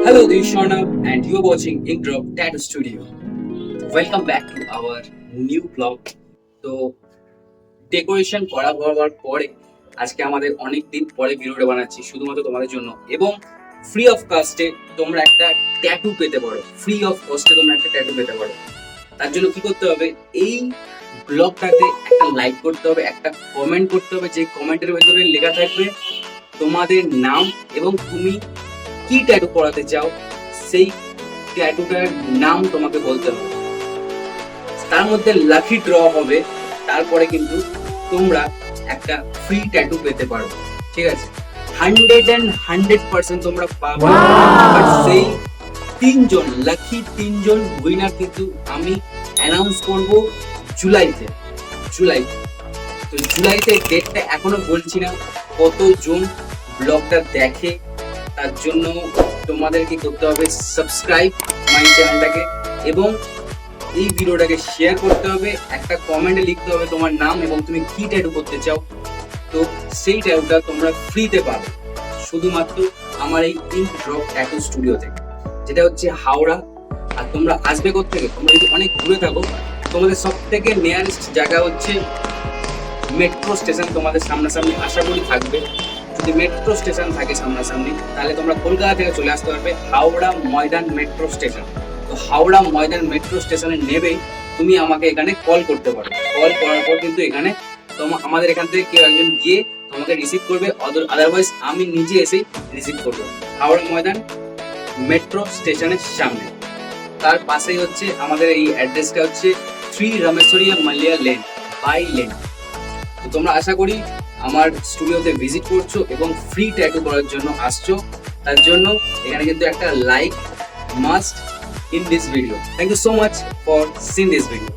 Hello, this is Sharnab, and you are watching Ink Drop Tattoo Studio. Welcome back to our new vlog. তো decoration করা হওয়ার পরে আজকে আমাদের অনেক দিন পরে ভিডিওটা বানাচ্ছি শুধুমাত্র তোমাদের জন্য, এবং ফ্রি অফ কস্টে তোমরা একটা ট্যাটু পেতে পারো। ফ্রি অফ কস্টে তোমরা একটা ট্যাটু পেতে পারো। তার জন্য কি করতে হবে? এই ব্লগটাতে একটা লাইক করতে হবে, একটা কমেন্ট করতে হবে, যে কমেন্টের ভেতরে লেখা থাকবে তোমাদের নাম এবং তুমি কি ট্যাটু করাতে চাও, সেই ট্যাটুটার নাম তোমাকে বলতে হবে। তার মধ্যে লাকি ড্র হবে, তারপরে কিন্তু তোমরা একটা ফ্রি ট্যাটু পেতে পারো। ঠিক আছে, 100% তোমরা পাবে। বাট সেই তিনজন উইনার কিন্তু আমি অ্যানাউন্স করব জুলাইতে। তো জুলাইতে ডেটটা এখনো বলছি না, কতজন ব্লগটা দেখে তার জন্য তোমাদের কি করতে হবে? সাবস্ক্রাইব মাই চ্যানেলটাকে, এবং এই ভিডিওটাকে শেয়ার করতে হবে। একটা কমেন্টে লিখতে হবে তোমার নাম এবং তুমি কি ট্যাটু করতে চাও। তো সেই ট্যাটুটা তোমরা ফ্রিতে পাবে শুধুমাত্র আমার এই ইঙ্ক ড্রপ ট্যাটু স্টুডিও থেকে, যেটা হচ্ছে হাওড়া। আর তোমরা আসবে কোত্থেকে? তোমরা যদি অনেক দূরে থাকো, তোমাদের সব থেকে নিয়ারেস্ট জায়গা হচ্ছে মেট্রো স্টেশন। তোমাদের সামনাসামনি আশা করি থাকবে। যদি মেট্রো স্টেশন থাকে সামনাসামনি, তাহলে তোমরা কলকাতা থেকে চলে আসতে পারবে হাওড়া ময়দান মেট্রো স্টেশন। তো হাওড়া ময়দান মেট্রো স্টেশনে নেবেই তুমি আমাকে এখানে কল করতে পারো। কল করার পর কিন্তু এখানে আমাদের এখান থেকে কেউ একজন গিয়ে তোমাকে রিসিভ করবে, আদারওয়াইজ আমি নিজে এসেই রিসিভ করবো হাওড়া ময়দান মেট্রো স্টেশনের সামনে। তার পাশেই হচ্ছে আমাদের এই অ্যাড্রেসটা হচ্ছে 3 রামেশ্বরিয়া মালিয়া লেন বাই লেন। তো তোমরা আশা করি আমার স্টুডিওতে ভিজিট করছো এবং ফ্রি ট্যাটু করার জন্য আসছো। তার জন্য এখানে কিন্তু একটা like must in this video. Thank you so much for seen this video.